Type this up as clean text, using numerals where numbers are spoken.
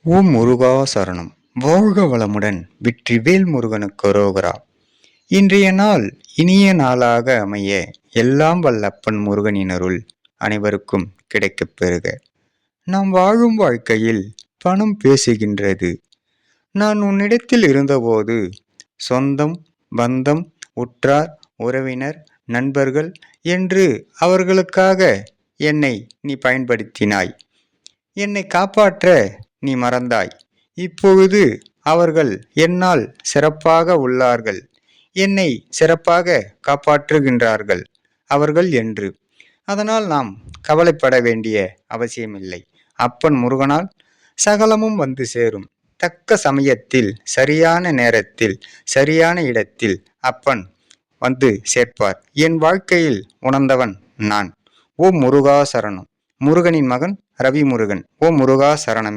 ஓம் முருகா சரணம். வாழ்க வளமுடன். வெற்றிவேல் முருகனுக்கு அரோகரா. இன்றைய நாள் இனிய நாளாக அமைய எல்லாம் வல்லப்பன் முருகனின் அருள் அனைவருக்கும் கிடைக்கப் பெறுக. நாம் வாழும் வாழ்க்கையில் பணம் பேசுகின்றது. நான் உன்னிடத்தில் இருந்தபோது சொந்தம், பந்தம், உற்றார், உறவினர், நண்பர்கள் என்று அவர்களுக்காக என்னை நீ பயன்படுத்தினாய். என்னை காப்பாற்ற நீ மறந்தாய். இப்பொழுது அவர்கள் என்னால் சிறப்பாக உள்ளார்கள். என்னை சிறப்பாக காப்பாற்றுகின்றார்கள் அவர்கள் என்று. அதனால் நாம் கவலைப்பட வேண்டிய அவசியமில்லை. அப்பன் முருகனால் சகலமும் வந்து சேரும். தக்க சமயத்தில், சரியான நேரத்தில், சரியான இடத்தில் அப்பன் வந்து சேர்ப்பார். என் வாழ்க்கையில் உணர்ந்தவன் நான். ஓம் முருகா சரணம். முருகனின் மகன் ரவி முருகன். ஓம் முருகா சரணம்.